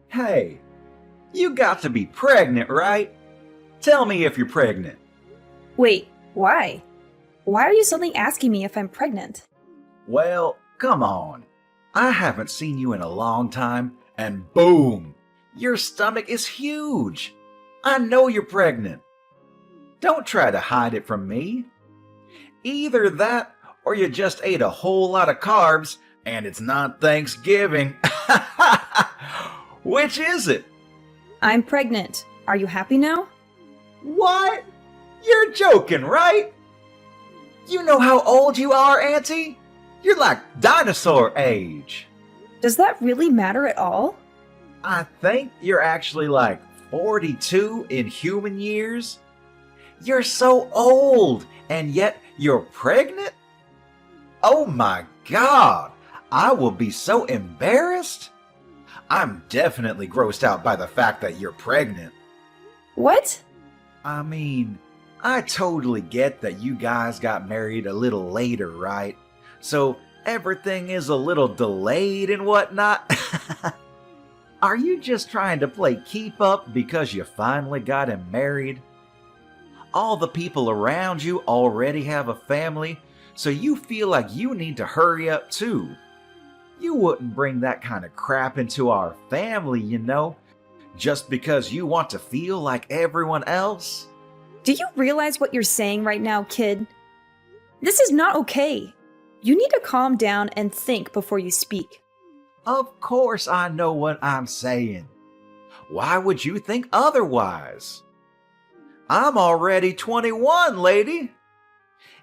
Hey, you got to be pregnant, right? Tell me if you're pregnant. Wait, why? Why are you suddenly asking me if I'm pregnant? Well, come on. I haven't seen you in a long time, and boom! Your stomach is huge. I know you're pregnant. Don't try to hide it from me. Either that, or you just ate a whole lot of carbs, and it's not Thanksgiving. Which is it? I'm pregnant. Are you happy now? What? You're joking, right? You know how old you are, Auntie? You're like dinosaur age. Does that really matter at all? I think you're actually like 42 in human years. You're so old, and yet you're pregnant? Oh my God! I will be so embarrassed. I'm definitely grossed out by the fact that you're pregnant. What? I mean, I totally get that you guys got married a little later, right? So everything is a little delayed and whatnot. Are you just trying to play keep up because you finally got him married? All the people around you already have a family, so you feel like you need to hurry up too. You wouldn't bring that kind of crap into our family, you know, just because you want to feel like everyone else. Do you realize what you're saying right now, kid? This is not okay. You need to calm down and think before you speak. Of course I know what I'm saying. Why would you think otherwise? I'm already 21, lady.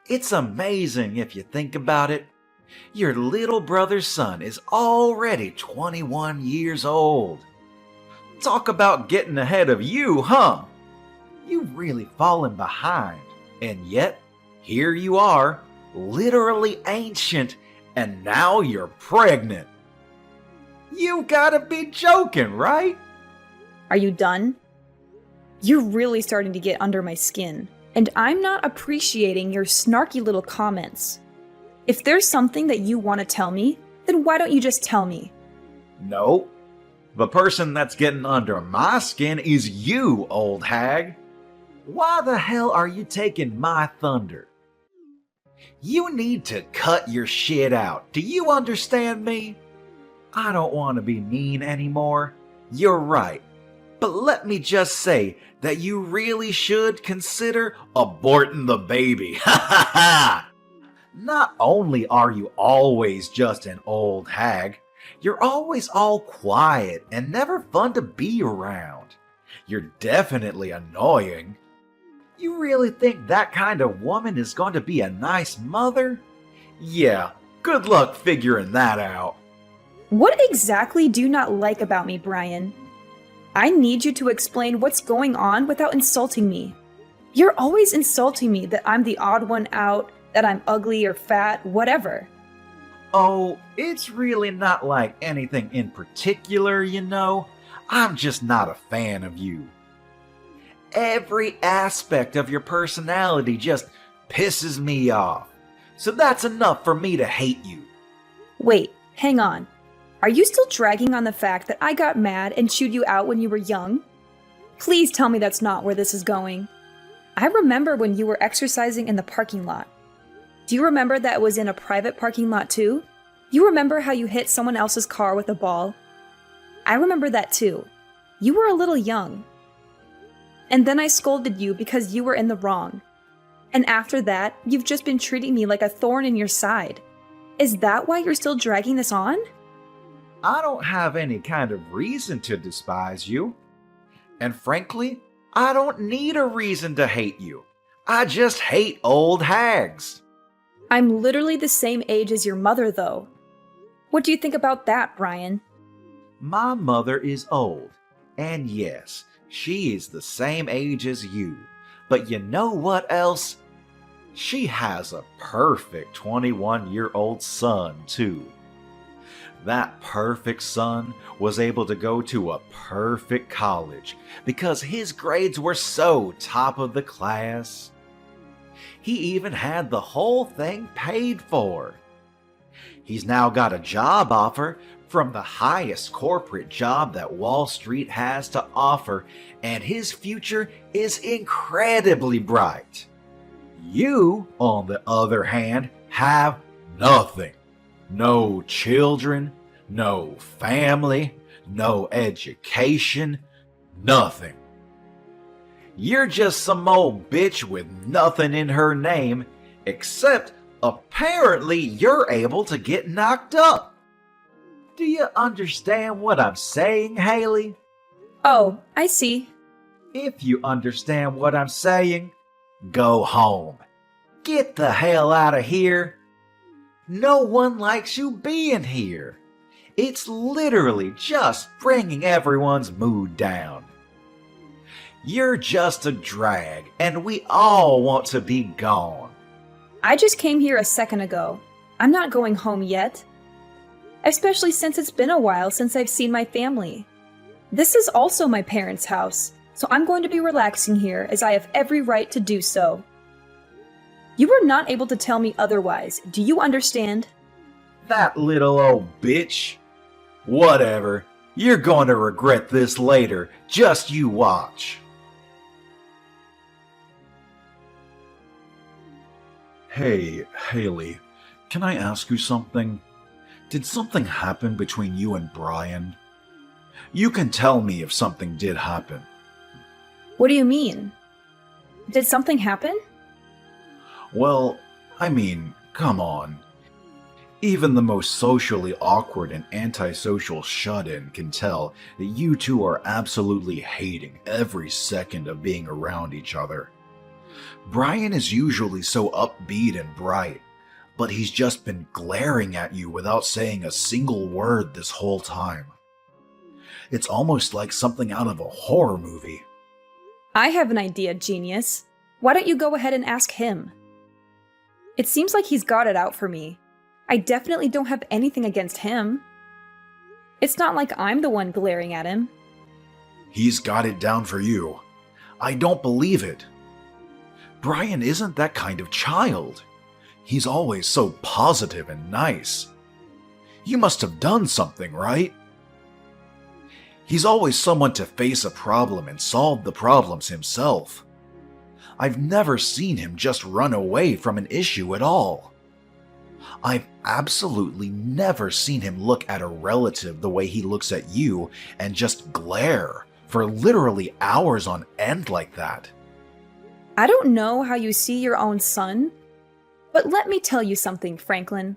It's amazing if you think about it. Your little brother's son is already 21 years old. Talk about getting ahead of you, huh? You've really fallen behind, and yet here you are, literally ancient, and now you're pregnant. You gotta be joking, right? Are you done? You're really starting to get under my skin, and I'm not appreciating your snarky little comments. If there's something that you want to tell me, then why don't you just tell me? No. The person that's getting under my skin is you, old hag. Why the hell are you taking my thunder? You need to cut your shit out. Do you understand me? I don't want to be mean anymore. You're right. But let me just say that you really should consider aborting the baby. Ha ha ha! Not only are you always just an old hag, you're always all quiet and never fun to be around. You're definitely annoying. You really think that kind of woman is going to be a nice mother? Yeah, good luck figuring that out. What exactly do you not like about me, Brian? I need you to explain what's going on without insulting me. You're always insulting me that I'm the odd one out, that I'm ugly or fat, whatever. Oh, it's really not like anything in particular, you know. I'm just not a fan of you. Every aspect of your personality just pisses me off. So that's enough for me to hate you. Wait, hang on. Are you still dragging on the fact that I got mad and chewed you out when you were young? Please tell me that's not where this is going. I remember when you were exercising in the parking lot. Do you remember that it was in a private parking lot too? You remember how you hit someone else's car with a ball? I remember that too. You were a little young. And then I scolded you because you were in the wrong. And after that, you've just been treating me like a thorn in your side. Is that why you're still dragging this on? I don't have any kind of reason to despise you. And frankly, I don't need a reason to hate you. I just hate old hags. I'm literally the same age as your mother, though. What do you think about that, Brian? My mother is old, and yes, she is the same age as you. But you know what else? She has a perfect 21-year-old son, too. That perfect son was able to go to a perfect college because his grades were so top of the class. He even had the whole thing paid for. He's now got a job offer from the highest corporate job that Wall Street has to offer, and his future is incredibly bright. You, on the other hand, have nothing. No children, no family, no education, nothing. You're just some old bitch with nothing in her name, except apparently you're able to get knocked up. Do you understand what I'm saying, Haley? Oh, I see. If you understand what I'm saying, go home. Get the hell out of here. No one likes you being here. It's literally just bringing everyone's mood down. You're just a drag, and we all want to be gone. I just came here a second ago. I'm not going home yet. Especially since it's been a while since I've seen my family. This is also my parents' house, so I'm going to be relaxing here as I have every right to do so. You were not able to tell me otherwise. Do you understand? That little old bitch. Whatever. You're going to regret this later. Just you watch. Hey, Haley, can I ask you something? Did something happen between you and Brian? You can tell me if something did happen. What do you mean? Did something happen? Well, I mean, come on. Even the most socially awkward and antisocial shut-in can tell that you two are absolutely hating every second of being around each other. Brian is usually so upbeat and bright, but he's just been glaring at you without saying a single word this whole time. It's almost like something out of a horror movie. I have an idea, genius. Why don't you go ahead and ask him? It seems like he's got it out for me. I definitely don't have anything against him. It's not like I'm the one glaring at him. He's got it down for you. I don't believe it. Brian isn't that kind of child. He's always so positive and nice. You must have done something, right? He's always someone to face a problem and solve the problems himself. I've never seen him just run away from an issue at all. I've absolutely never seen him look at a relative the way he looks at you and just glare for literally hours on end like that. I don't know how you see your own son, but let me tell you something, Franklin.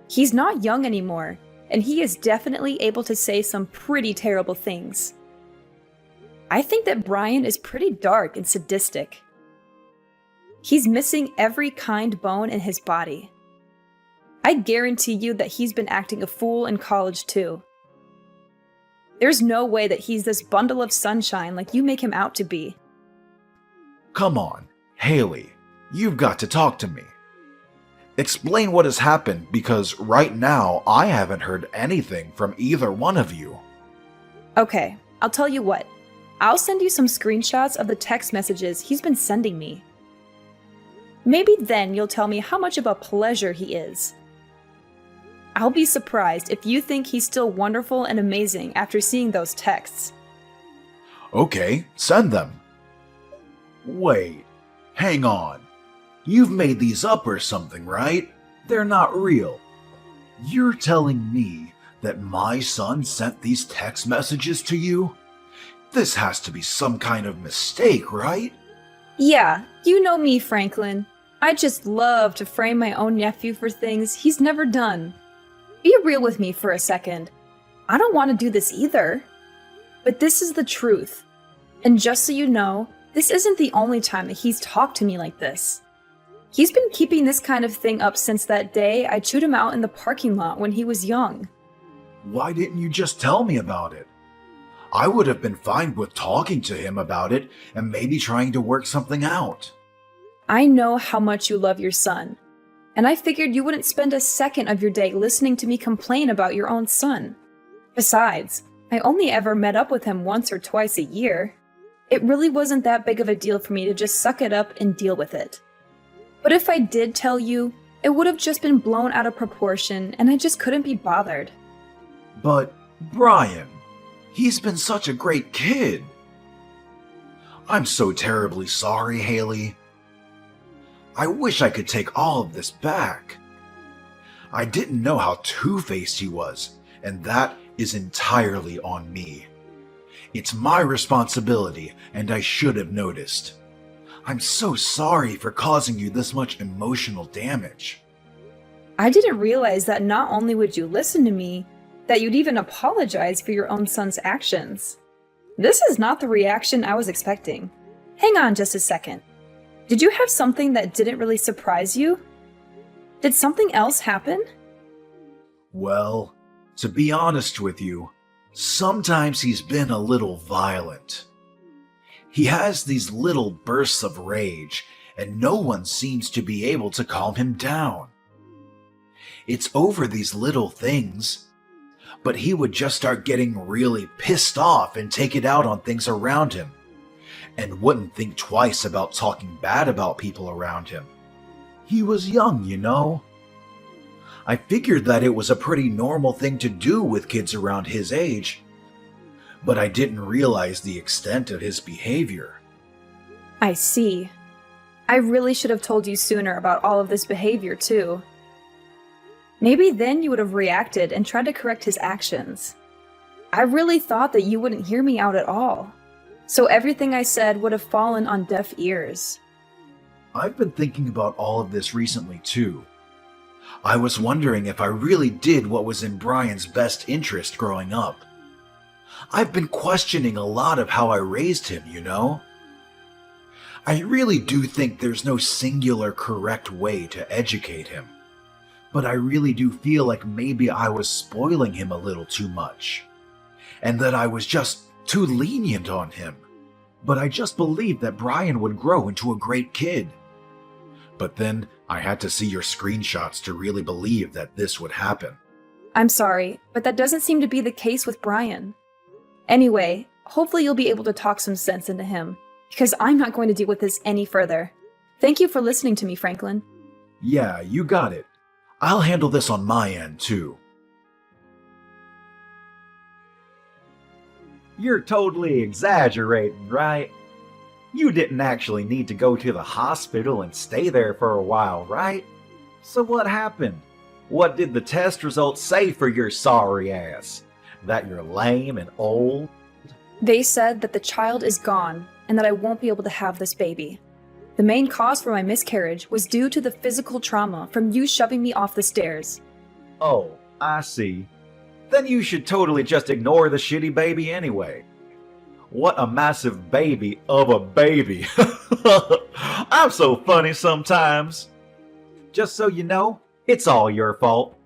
He's not young anymore, and he is definitely able to say some pretty terrible things. I think that Brian is pretty dark and sadistic. He's missing every kind bone in his body. I guarantee you that he's been acting a fool in college too. There's no way that he's this bundle of sunshine like you make him out to be. Come on, Haley, you've got to talk to me. Explain what has happened, because right now I haven't heard anything from either one of you. Okay, I'll tell you what. I'll send you some screenshots of the text messages he's been sending me. Maybe then you'll tell me how much of a pleasure he is. I'll be surprised if you think he's still wonderful and amazing after seeing those texts. Okay, send them. Wait, hang on. You've made these up or something, right? They're not real. You're telling me that my son sent these text messages to you? This has to be some kind of mistake, right? Yeah, you know me, Franklin. I just love to frame my own nephew for things he's never done. Be real with me for a second. I don't want to do this either. But this is the truth. And just so you know, this isn't the only time that he's talked to me like this. He's been keeping this kind of thing up since that day I chewed him out in the parking lot when he was young. Why didn't you just tell me about it? I would have been fine with talking to him about it and maybe trying to work something out. I know how much you love your son, and I figured you wouldn't spend a second of your day listening to me complain about your own son. Besides, I only ever met up with him once or twice a year. It really wasn't that big of a deal for me to just suck it up and deal with it. But if I did tell you, it would have just been blown out of proportion and I just couldn't be bothered. But, Brian, he's been such a great kid. I'm so terribly sorry, Haley. I wish I could take all of this back. I didn't know how two-faced he was, and that is entirely on me. It's my responsibility, and I should have noticed. I'm so sorry for causing you this much emotional damage. I didn't realize that not only would you listen to me, that you'd even apologize for your own son's actions. This is not the reaction I was expecting. Hang on just a second. Did you have something that didn't really surprise you? Did something else happen? Well, to be honest with you, sometimes he's been a little violent. He has these little bursts of rage, and no one seems to be able to calm him down. It's over these little things, but he would just start getting really pissed off and take it out on things around him, and wouldn't think twice about talking bad about people around him. He was young, you know. I figured that it was a pretty normal thing to do with kids around his age, but I didn't realize the extent of his behavior. I see. I really should have told you sooner about all of this behavior, too. Maybe then you would have reacted and tried to correct his actions. I really thought that you wouldn't hear me out at all, so everything I said would have fallen on deaf ears. I've been thinking about all of this recently, too. I was wondering if I really did what was in Brian's best interest growing up. I've been questioning a lot of how I raised him, you know? I really do think there's no singular correct way to educate him. But I really do feel like maybe I was spoiling him a little too much. And that I was just too lenient on him. But I just believed that Brian would grow into a great kid. But then I had to see your screenshots to really believe that this would happen. I'm sorry, but that doesn't seem to be the case with Brian. Anyway, hopefully you'll be able to talk some sense into him, because I'm not going to deal with this any further. Thank you for listening to me, Franklin. Yeah, you got it. I'll handle this on my end, too. You're totally exaggerating, right? You didn't actually need to go to the hospital and stay there for a while, right? So what happened? What did the test results say for your sorry ass? That you're lame and old? They said that the child is gone and that I won't be able to have this baby. The main cause for my miscarriage was due to the physical trauma from you shoving me off the stairs. Oh, I see. Then you should totally just ignore the shitty baby anyway. What a massive baby of a baby. I'm so funny sometimes. Just so you know, it's all your fault.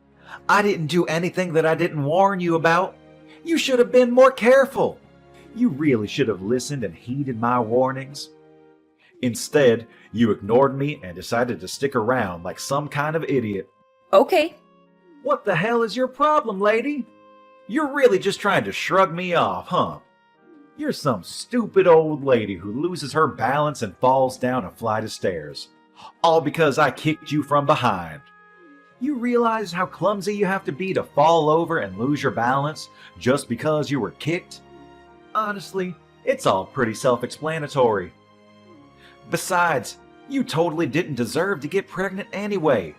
I didn't do anything that I didn't warn you about. You should have been more careful. You really should have listened and heeded my warnings. Instead, you ignored me and decided to stick around like some kind of idiot. Okay. What the hell is your problem, lady? You're really just trying to shrug me off, huh? You're some stupid old lady who loses her balance and falls down a flight of stairs. All because I kicked you from behind. You realize how clumsy you have to be to fall over and lose your balance just because you were kicked? Honestly, it's all pretty self-explanatory. Besides, you totally didn't deserve to get pregnant anyway.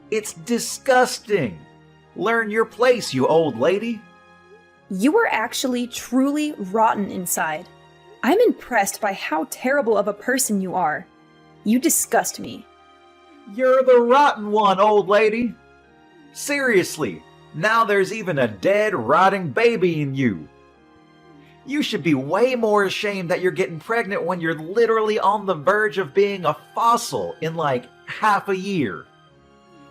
It's disgusting. Learn your place, you old lady. You are actually truly rotten inside. I'm impressed by how terrible of a person you are. You disgust me. You're the rotten one, old lady. Seriously, now there's even a dead, rotting baby in you. You should be way more ashamed that you're getting pregnant when you're literally on the verge of being a fossil in like half a year.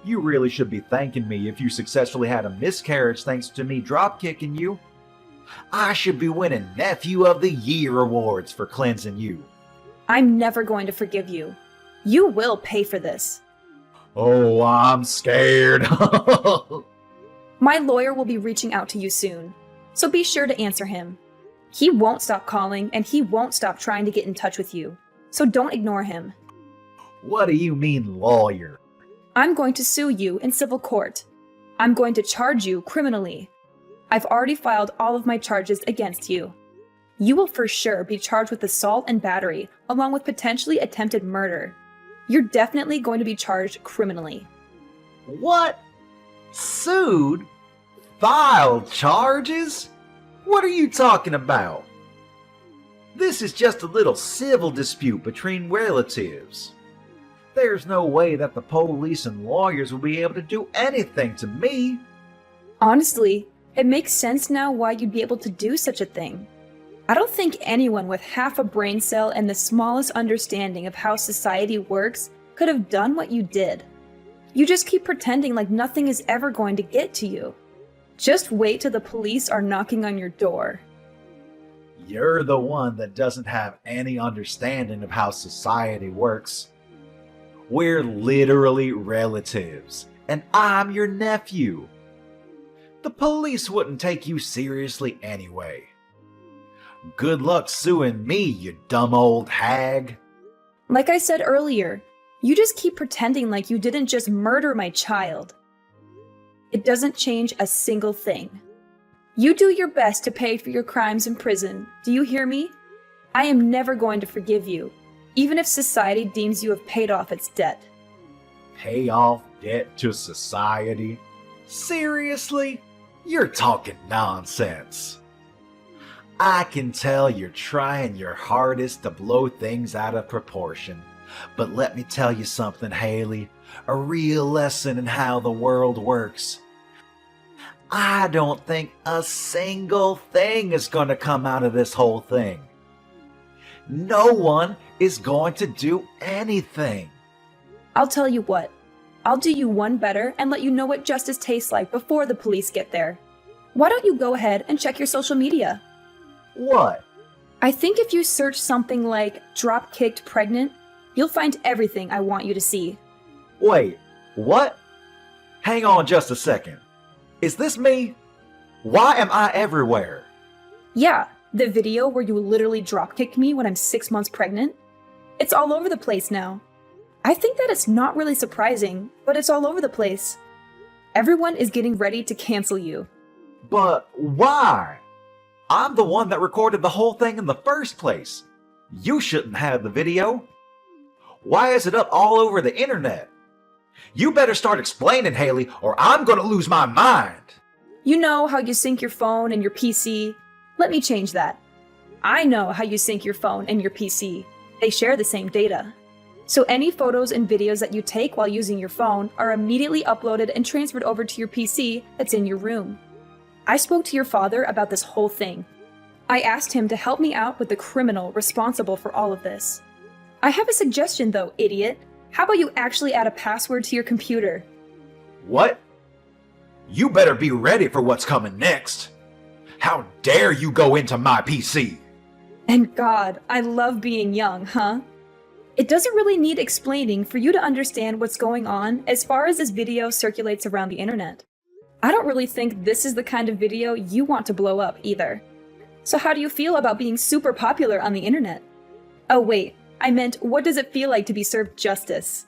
You really should be thanking me if you successfully had a miscarriage thanks to me drop-kicking you. I should be winning Nephew of the Year awards for cleansing you. I'm never going to forgive you. You will pay for this. Oh, I'm scared. My lawyer will be reaching out to you soon, so be sure to answer him. He won't stop calling and he won't stop trying to get in touch with you, so don't ignore him. What do you mean, lawyer? I'm going to sue you in civil court. I'm going to charge you criminally. I've already filed all of my charges against you. You will for sure be charged with assault and battery, along with potentially attempted murder. You're definitely going to be charged criminally. What? Sued? Filed charges? What are you talking about? This is just a little civil dispute between relatives. There's no way that the police and lawyers will be able to do anything to me. Honestly, it makes sense now why you'd be able to do such a thing. I don't think anyone with half a brain cell and the smallest understanding of how society works could have done what you did. You just keep pretending like nothing is ever going to get to you. Just wait till the police are knocking on your door. You're the one that doesn't have any understanding of how society works. We're literally relatives, and I'm your nephew. The police wouldn't take you seriously anyway. Good luck suing me, you dumb old hag. Like I said earlier, you just keep pretending like you didn't just murder my child. It doesn't change a single thing. You do your best to pay for your crimes in prison. Do you hear me? I am never going to forgive you, even if society deems you have paid off its debt. Pay off debt to society? Seriously? You're talking nonsense. I can tell you're trying your hardest to blow things out of proportion. But let me tell you something, Haley. A real lesson in how the world works. I don't think a single thing is going to come out of this whole thing. No one is going to do anything. I'll tell you what. I'll do you one better and let you know what justice tastes like before the police get there. Why don't you go ahead and check your social media? What? I think if you search something like drop-kicked pregnant, you'll find everything I want you to see. Wait, what? Hang on just a second. Is this me? Why am I everywhere? Yeah, the video where you literally drop-kicked me when I'm 6 months pregnant. It's all over the place now. I think that it's not really surprising, but it's all over the place. Everyone is getting ready to cancel you. But why? I'm the one that recorded the whole thing in the first place. You shouldn't have the video. Why is it up all over the internet? You better start explaining, Haley, or I'm gonna lose my mind. You know how you sync your phone and your PC? Let me change that. I know how you sync your phone and your PC. They share the same data. So any photos and videos that you take while using your phone are immediately uploaded and transferred over to your PC that's in your room. I spoke to your father about this whole thing. I asked him to help me out with the criminal responsible for all of this. I have a suggestion though, idiot. How about you actually add a password to your computer? What? You better be ready for what's coming next. How dare you go into my PC? And God, I love being young, huh? It doesn't really need explaining for you to understand what's going on as far as this video circulates around the internet. I don't really think this is the kind of video you want to blow up either. So how do you feel about being super popular on the internet? Oh wait, I meant what does it feel like to be served justice?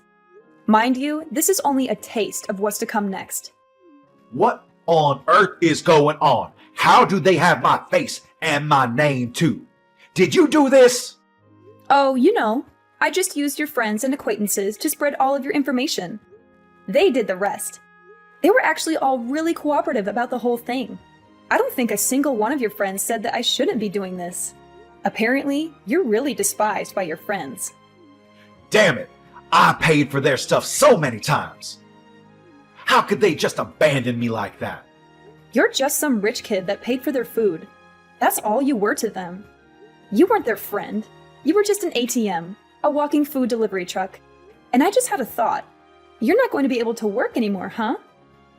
Mind you, this is only a taste of what's to come next. What on earth is going on? How do they have my face and my name too? Did you do this? Oh, you know, I just used your friends and acquaintances to spread all of your information. They did the rest. They were actually all really cooperative about the whole thing. I don't think a single one of your friends said that I shouldn't be doing this. Apparently, you're really despised by your friends. Damn it! I paid for their stuff so many times. How could they just abandon me like that? You're just some rich kid that paid for their food. That's all you were to them. You weren't their friend. You were just an ATM, a walking food delivery truck. And I just had a thought. You're not going to be able to work anymore, huh?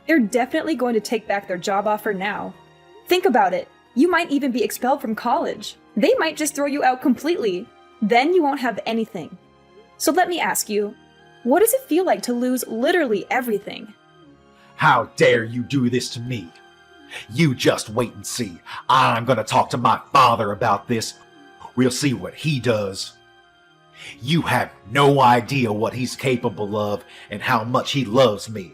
They're definitely going to take back their job offer now. Think about it. You might even be expelled from college. They might just throw you out completely. Then you won't have anything. So let me ask you, what does it feel like to lose literally everything? How dare you do this to me? You just wait and see. I'm gonna talk to my father about this. We'll see what he does. You have no idea what he's capable of and how much he loves me.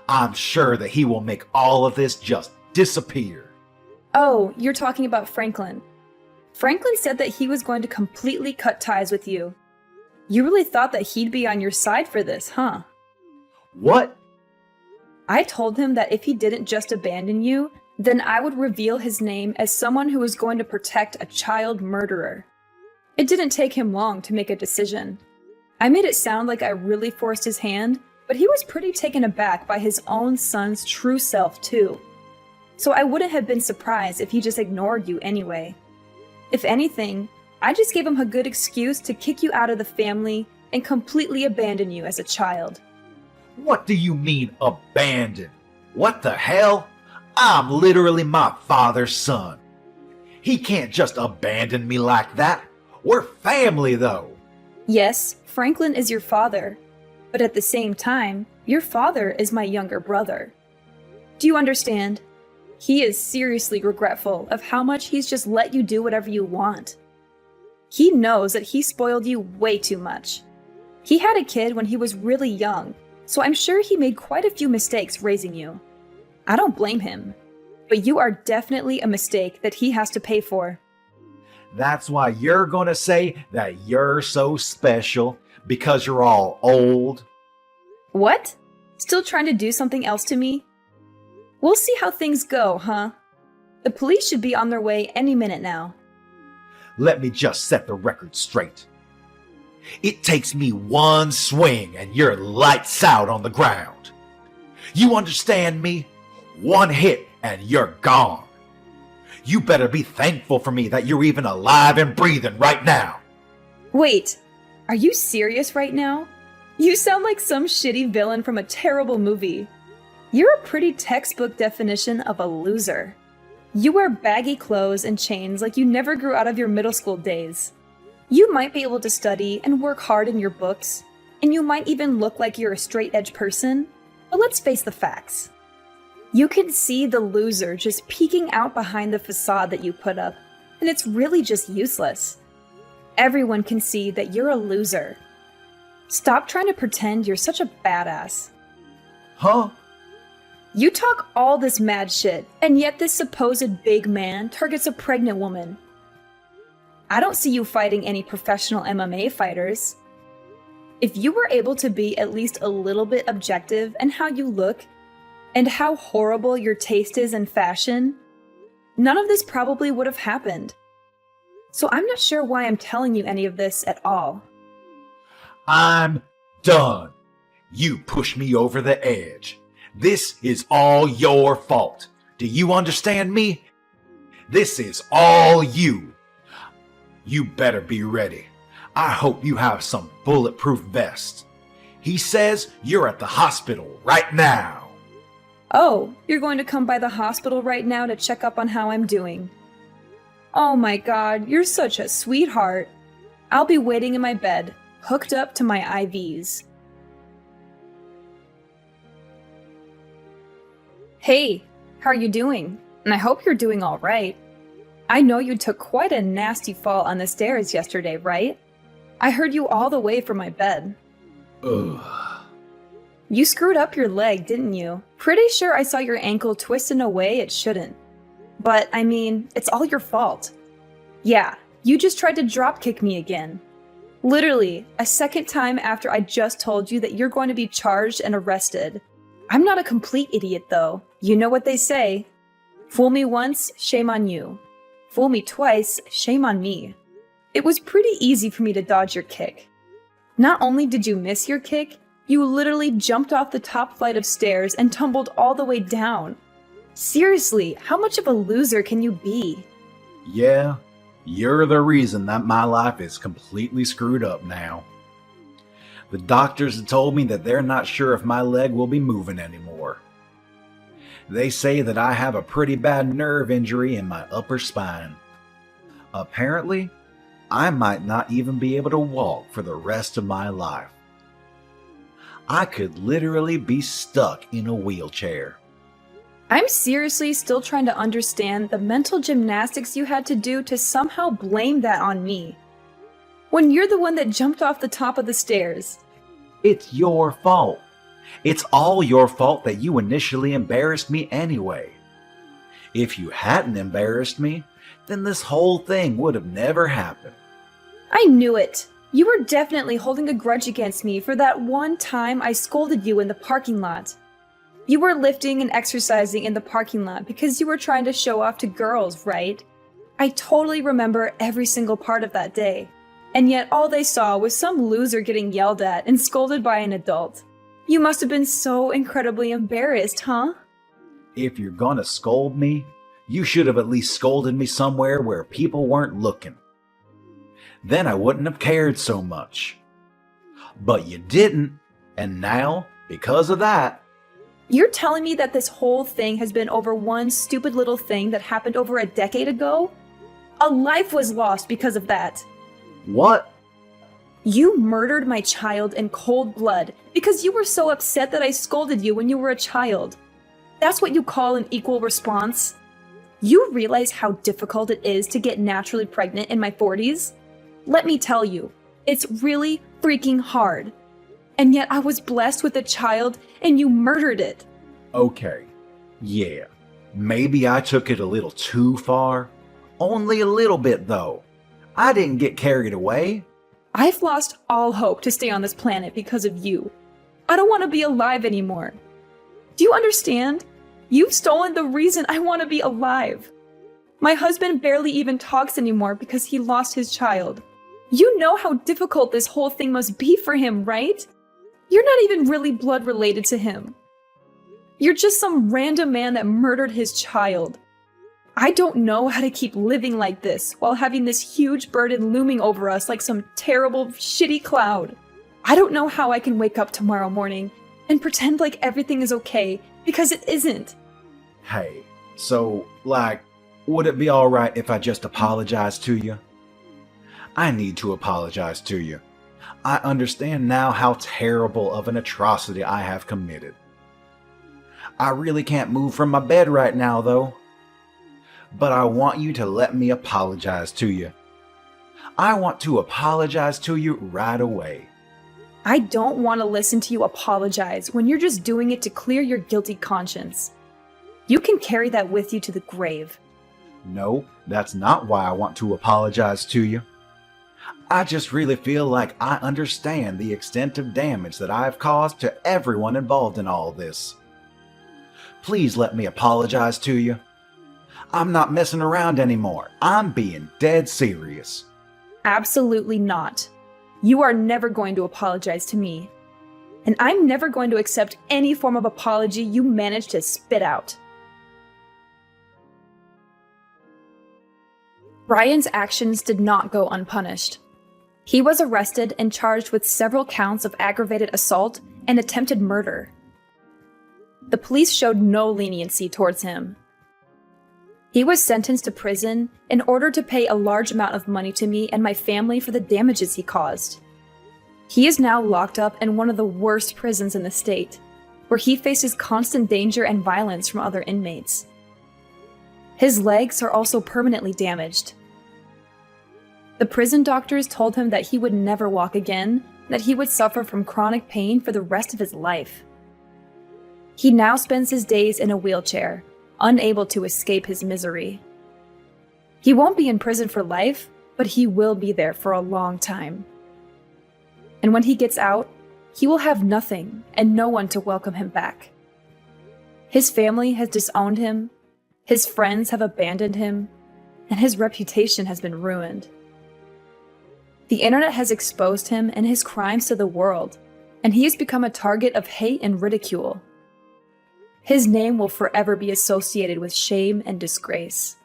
I'm sure that he will make all of this just disappear. Oh, you're talking about Franklin. Franklin said that he was going to completely cut ties with you. You really thought that he'd be on your side for this, huh? What? I told him that if he didn't just abandon you, then I would reveal his name as someone who was going to protect a child murderer. It didn't take him long to make a decision. I made it sound like I really forced his hand, but he was pretty taken aback by his own son's true self, too. So I wouldn't have been surprised if he just ignored you anyway. If anything, I just gave him a good excuse to kick you out of the family and completely abandon you as a child. What do you mean, abandoned? What the hell? I'm literally my father's son. He can't just abandon me like that. We're family, though. Yes, Franklin is your father, but at the same time, your father is my younger brother. Do you understand? He is seriously regretful of how much he's just let you do whatever you want. He knows that he spoiled you way too much. He had a kid when he was really young, so I'm sure he made quite a few mistakes raising you. I don't blame him, but you are definitely a mistake that he has to pay for. That's why you're gonna say that you're so special because you're all old? What? Still trying to do something else to me? We'll see how things go, huh? The police should be on their way any minute now. Let me just set the record straight. It takes me one swing and you're lights out on the ground. You understand me? One hit and you're gone. You better be thankful for me that you're even alive and breathing right now. Wait, are you serious right now? You sound like some shitty villain from a terrible movie. You're a pretty textbook definition of a loser. You wear baggy clothes and chains like you never grew out of your middle school days. You might be able to study and work hard in your books, and you might even look like you're a straight-edge person, but let's face the facts. You can see the loser just peeking out behind the facade that you put up, and it's really just useless. Everyone can see that you're a loser. Stop trying to pretend you're such a badass. Huh? You talk all this mad shit, and yet this supposed big man targets a pregnant woman. I don't see you fighting any professional MMA fighters. If you were able to be at least a little bit objective in how you look, and how horrible your taste is in fashion, none of this probably would have happened. So I'm not sure why I'm telling you any of this at all. I'm done. You pushed me over the edge. This is all your fault. Do you understand me? This is all you. You better be ready. I hope you have some bulletproof vests. He says you're at the hospital right now. Oh, you're going to come by the hospital right now to check up on how I'm doing. Oh my god, you're such a sweetheart. I'll be waiting in my bed, hooked up to my IVs. Hey, how are you doing? And I hope you're doing all right. I know you took quite a nasty fall on the stairs yesterday, right? I heard you all the way from my bed. Ugh. You screwed up your leg, didn't you? Pretty sure I saw your ankle twist in a way it shouldn't. But, I mean, it's all your fault. Yeah, you just tried to dropkick me again. Literally, a second time after I just told you that you're going to be charged and arrested. I'm not a complete idiot, though. You know what they say. Fool me once, shame on you. Fool me twice, shame on me. It was pretty easy for me to dodge your kick. Not only did you miss your kick, you literally jumped off the top flight of stairs and tumbled all the way down. Seriously, how much of a loser can you be? Yeah, you're the reason that my life is completely screwed up now. The doctors have told me that they're not sure if my leg will be moving anymore. They say that I have a pretty bad nerve injury in my upper spine. Apparently, I might not even be able to walk for the rest of my life. I could literally be stuck in a wheelchair. I'm seriously still trying to understand the mental gymnastics you had to do to somehow blame that on me. When you're the one that jumped off the top of the stairs. It's your fault. It's all your fault that you initially embarrassed me anyway. If you hadn't embarrassed me, then this whole thing would have never happened. I knew it. You were definitely holding a grudge against me for that one time I scolded you in the parking lot. You were lifting and exercising in the parking lot because you were trying to show off to girls, right? I totally remember every single part of that day. And yet all they saw was some loser getting yelled at and scolded by an adult. You must have been so incredibly embarrassed, huh? If you're gonna scold me, you should have at least scolded me somewhere where people weren't looking. Then I wouldn't have cared so much. But you didn't, and now, because of that... You're telling me that this whole thing has been over one stupid little thing that happened over a decade ago? A life was lost because of that. What? You murdered my child in cold blood because you were so upset that I scolded you when you were a child. That's what you call an equal response? You realize how difficult it is to get naturally pregnant in my 40s? Let me tell you, it's really freaking hard. And yet I was blessed with a child and you murdered it. Okay, yeah, maybe I took it a little too far. Only a little bit though. I didn't get carried away. I've lost all hope to stay on this planet because of you. I don't want to be alive anymore. Do you understand? You've stolen the reason I want to be alive. My husband barely even talks anymore because he lost his child. You know how difficult this whole thing must be for him, right? You're not even really blood related to him. You're just some random man that murdered his child. I don't know how to keep living like this while having this huge burden looming over us like some terrible, shitty cloud. I don't know how I can wake up tomorrow morning and pretend like everything is okay, because it isn't. Hey, so, would it be alright if I just apologize to you? I need to apologize to you. I understand now how terrible of an atrocity I have committed. I really can't move from my bed right now, though. But I want you to let me apologize to you. I want to apologize to you right away. I don't want to listen to you apologize when you're just doing it to clear your guilty conscience. You can carry that with you to the grave. No, that's not why I want to apologize to you. I just really feel like I understand the extent of damage that I've caused to everyone involved in all this. Please let me apologize to you. I'm not messing around anymore. I'm being dead serious. Absolutely not. You are never going to apologize to me. And I'm never going to accept any form of apology you manage to spit out. Ryan's actions did not go unpunished. He was arrested and charged with several counts of aggravated assault and attempted murder. The police showed no leniency towards him. He was sentenced to prison in order to pay a large amount of money to me and my family for the damages he caused. He is now locked up in one of the worst prisons in the state, where he faces constant danger and violence from other inmates. His legs are also permanently damaged. The prison doctors told him that he would never walk again, that he would suffer from chronic pain for the rest of his life. He now spends his days in a wheelchair, unable to escape his misery. He won't be in prison for life, but he will be there for a long time. And when he gets out, he will have nothing and no one to welcome him back. His family has disowned him, his friends have abandoned him, and his reputation has been ruined. The internet has exposed him and his crimes to the world, and he has become a target of hate and ridicule. His name will forever be associated with shame and disgrace.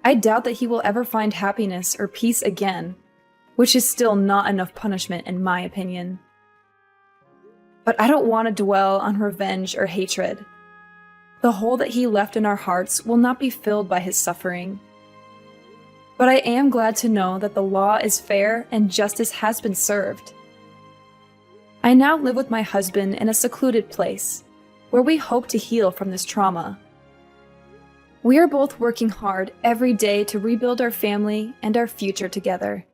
I doubt that he will ever find happiness or peace again, which is still not enough punishment in my opinion. But I don't want to dwell on revenge or hatred. The hole that he left in our hearts will not be filled by his suffering. But I am glad to know that the law is fair and justice has been served. I now live with my husband in a secluded place, where we hope to heal from this trauma. We are both working hard every day to rebuild our family and our future together.